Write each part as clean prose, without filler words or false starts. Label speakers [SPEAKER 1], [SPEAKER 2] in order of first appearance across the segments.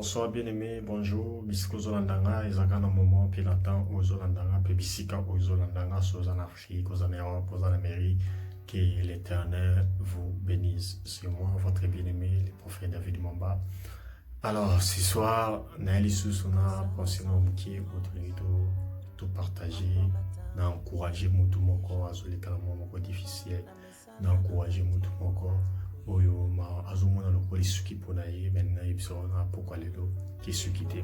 [SPEAKER 1] Bonsoir bien-aimés, bonjour. Bisiko Zolandanga, Ezaka na moment, puis Nathan, aux Zolandanga, puis Bisika, aux Zolandanga, aux en Afrique, aux en Europe, aux en Amérique. Que l'Éternel vous bénisse. C'est moi, votre bien-aimé, le prophète David Mamba. Alors, ce soir, Naël Issous, on a pensé mon bouquet, tout partager, n'a encouragé mon tout mon corps, à ce les calmes difficile, n'a encouragé mon tout mon corps. Oyo ma azomona lokoli suki pona ye maintenant ibsona pourquoi lelo qui suki te.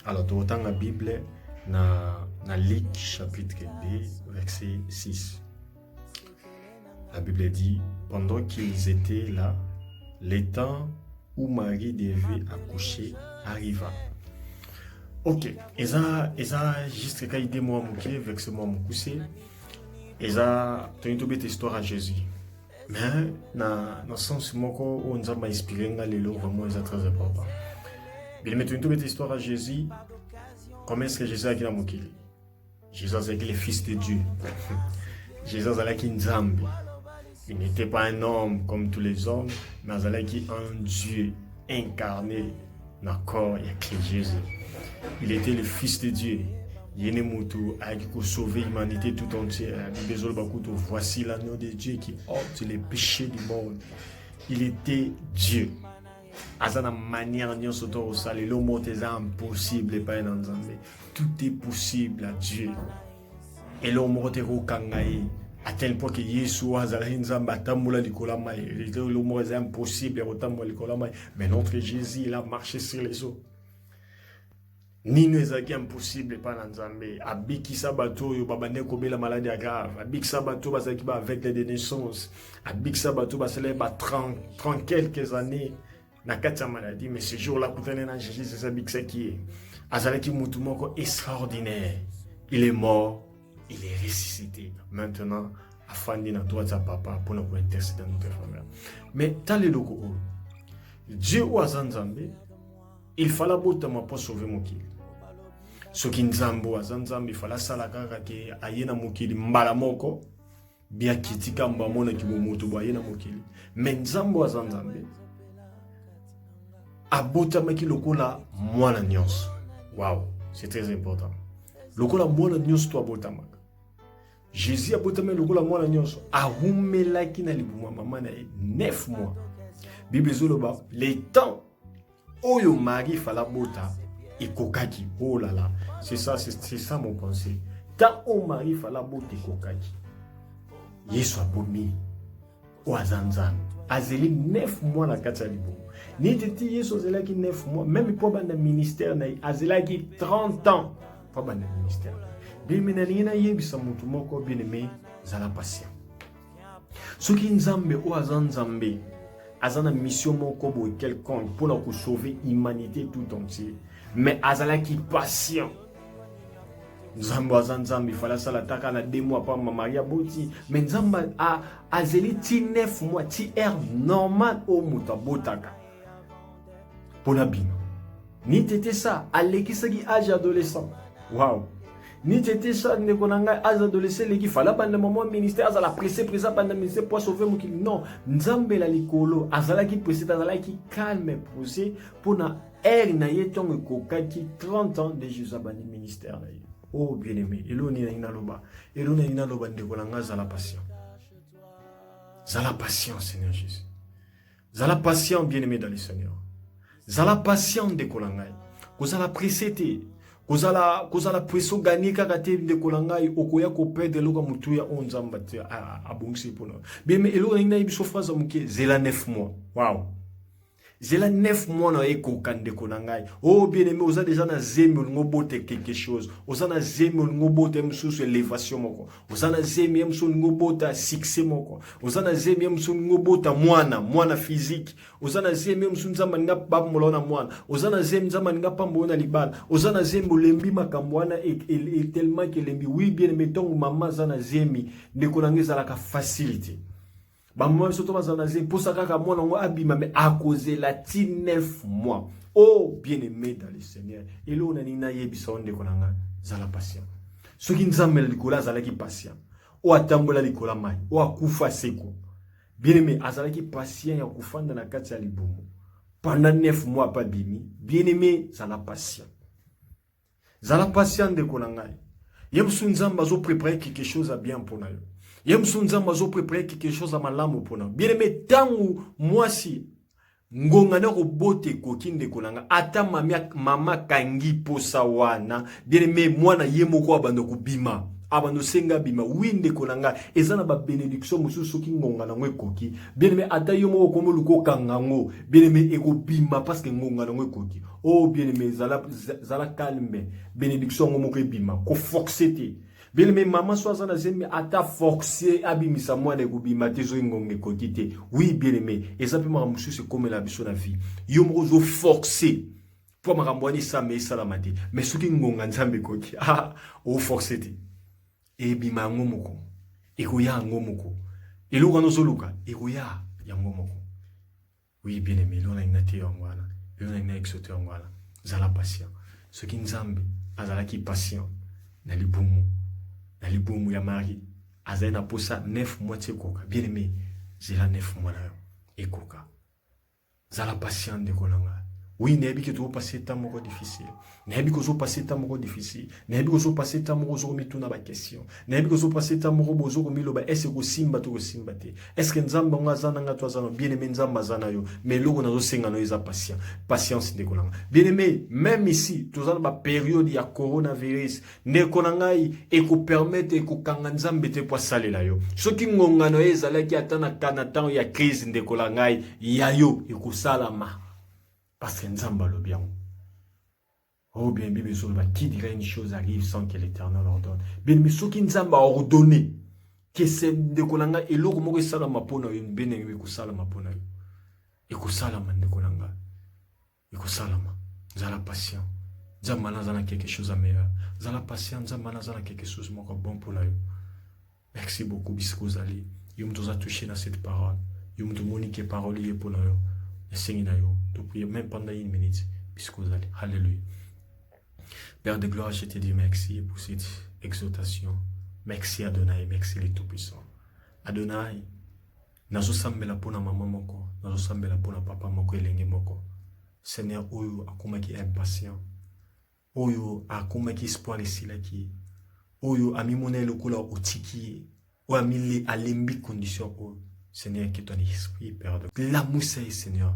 [SPEAKER 1] Alors dans la Bible na Luc chapitre 2 verset 6. La Bible dit pendant qu'ils étaient là, le temps où Marie devait accoucher arriva. OK, eza juste quand il dit moi moké verset moi mokousé. Eza toni to bête histoire à Jésus. Mais dans le sens où on a inspiré lelo vraiment c'est très important. Bien mais toute cette histoire à Jésus, comment est-ce que Jésus a été mokili? Jésus est le fils de Dieu. Jésus est Nzambe. Il n'était pas un homme comme tous les hommes, mais il était un Dieu incarné dans le corps de Jésus. Il était le fils de Dieu. Yene Moutou a sauvé l'humanité tout entière. Voici l'agneau de Dieu qui ôte les péchés du monde. Il était Dieu. Azana manière de se faire le mot est impossible pas un ensemble. Tout est possible à Dieu. Et l'homme est au kangaï à tel point que Yesu azala nzamba tamula likola mai. Le mot est impossible à tamula likola mai. Mais notre Jésus il a marché sur les eaux. Nino ezaki impossible pas na Nzambe abiki sabato yo babane ko bela maladie grave abiki sabato bazaki ba avec les naissances abiki sabato basele ba 30 quelques années na kati maladie mais ce jour là kutane na Jésus c'est abiki saki azalaki mutu moko extraordinaire. Il est mort, il est ressuscité maintenant afandi na droite sa papa pour nous intercéder dans notre famille. Mais tale loko Dieu ou Nzambe il fallait botama pour sauver mokili. Ce qui Nzambo Nzambe il fallait sala kaka ke ayena mokili mbala moko bia kitika mbamona ki moto bo ayena mokili. Mais Nzambo Nzambe abotama ki lokola mwana nyonso. Wow, c'est très important. Lokola mwana nyonso to abotama. Jésus abotama lokola mwana nyonso. Ahumela ki na libuma mama na 9 mois. Bible zoloba les temps Oyo Marie fala bota et kokaki. Oh là là, c'est ça mon pensée. Tant o Marie fala bota et kokaki. Yesu abomi. O azanzan. Azeli 9 mois la katalibo. Ni teti Yesu azela ki 9 mois. Même pour banda ministère na azela ki 30 ans. Pour banda ministère. Bimenani na yebisa mutu moko bien-aimé zala patient. Soki Nzambe o azanzambe. Azana mission moko boy quelconque pour nous sauver l'humanité tout entière. Mais azala qui patient. Nzambo azanzambe il fallait ça la taka na 2 mois pas Maria boti. Mais Nzamba a azeli ti 9 mois ti air normal au muta botaka. Pour la bino. Ni tete ça aleki saki âge adolescent. Wow. Ni tete ça ne konanga âge adolescent leki fala pendant moment ministère azala pressé pendant ministère pour sauver mon kili. Non, Nzambe la likolo azala ki pressé azala ki calme posé pour na air na yeton kokaki 30 ans de Jésus abani ministère là. Oh bien-aimé, eloni na loba. Eloni na loba de konanga azala patient. Zala patient Seigneur Jésus. Zala patient bien-aimé dans le Seigneur. Zala patient de konanga. Kozala pressé kozala presso gagner kakate de kolangai okoya ko perdre loka mutuya onzamba te abongisi pono bien mais elo ina ibiso phrase muke zela 9 mois. Wow, zela 9 mois na eko kande kolangai. Oh bien aimé oza déjà na zemi ngobote quelque chose oza na zemi ngobote msusu élévation moko oza na zemi msusu ngobota succès moko oza na zemi msusu ngobota mwana physique oza na zemi msusu nzamba nga bamolona mwana oza na zemi nzamba nga pambona libala oza na zemi lembi makambwana et tellement que lembi oui bien aimé tongo mama za na zemi ndekolangeza la ka facilité. Moi surtout pour ça kaka mwana ngo abima mais à cause la 9 mois. Oh bien-aimé dans le Seigneur. Et là on a nina yebisa onde konanga zala patient. Ce qui nzamela likola zala ki patient. O atambola likola mai. O akufa seko. Bien-aimé azala ki patient ya kufanda na kati ya libumu. pendant 9 mois pas bimi. Bien-aimé, ça la patient. Ça la patient de konangai. Yem sunzamba zo préparer quelque chose à bien pour nous. Yem sunzamba zo préparer quelque chose à malamu pour nous. Bien-aimé, tangu moi si ngongana ko bote kokinde kolanga ata mama kangi posa wana bien-aimé mwana yemoko abando kubima abando senga bima winde kolanga ezana ba bénédiction mususu ki ngongana ngwe koki bien-aimé ata yomo ko moluko kangango bien-aimé eko bima parce que ngongana ngwe koki oh bien-aimé zala calme bénédiction ngomoko bima ko forcété bien-aimé maman soazana zemi ata forcé abimisa mwana ekubima te zo ngonge kokite oui bien-aimé ezape makambo mususu ekomela biso na vie yo moko zo forcé po makambo wani same esalama te mais soki ngonga nzambe ekoki o forcé te ebima yango moko ekoya yango moko eloko wana ozoluka ekoya yango moko oui bien-aimé eloko na ina te yango wana eloko na ina exote yango wana zala patient soki nzambe azalaki patient na libumu na libumu ya mari azali na posa 9 mois te koka bien-aimé zela 9 mois na yo ekoka zala patient de kolanga oui nayebi ke to passer temps moko difficile nayebi ko zo passer temps moko difficile nayebi ko zo passer temps moko zo mituna ba question nayebi ko zo passer temps moko bozo ko miloba est-ce ko simba to ko simba te est-ce que nzamba nga zana nga to zana bien-aimé nzamba zana yo mais loko na zo senga no eza patient patience de kolanga bien-aimé même ici to zana ba période ya coronavirus ne konangai e ko permettre e ko kanga nzambe te po salela yo soki ngongano ezalaki atana kana temps ya crise de kolangai ya yo e ko salama parce que nzamba lo bien. Oh bien, Bible qui dirait une chose arrive sans que l'Éternel ordonne. Bien, mais ce qui nzamba a ordonné, que c'est de kolanga et l'eau moko salama pona une benengue ko salama pona. Et ko salama de kolanga. Et ko salama. Zala patient. Nzamba na quelque chose à meilleur. Zala patient, nzamba na quelque chose moko bon pour la yo. Merci beaucoup bisco zali. Yum toza touché dans cette parole. Yum to monique parole yé pour la yo. Tu pries même pendant 1 minute. Alléluia. Père de gloire, je te dis merci pour cette exhortation. Merci Adonai, merci les Tout-Puissants. Adonai, nazo sambela pona maman moko, nazo sambela pona papa moko elenge moko. Seigneur, oyo akomaki impatient. Oyo akomaki espoir esilaki. Oyo amimona lokola otiki. Oyo amile alembi condition oyo. Seigneur, que ton esprit, Père de la moussa, Seigneur.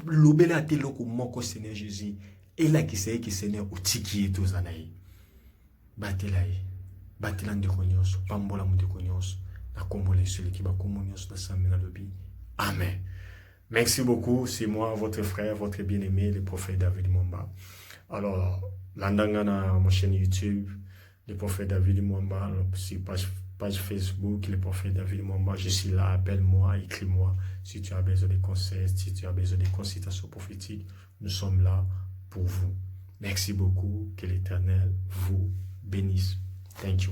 [SPEAKER 1] L'obéla a loko moko, Seigneur Jésus. Et là, qui sait que Seigneur, ou tiki et tous anaï. Batelaï. Batelan de cognos. Pambola de cognos. La combole celui qui va communios dans sa main lobby. Amen. Merci beaucoup. C'est moi, votre frère, votre bien-aimé, le prophète David Mwamba. Alors, l'andangana, ma chaîne YouTube, le prophète David Mwamba, c'est page Facebook, le prophète David Mwamba, je suis là, appelle-moi, écris-moi, si tu as besoin de conseils, si tu as besoin de consultations prophétiques, nous sommes là pour vous. Merci beaucoup, que l'Éternel vous bénisse. Thank you.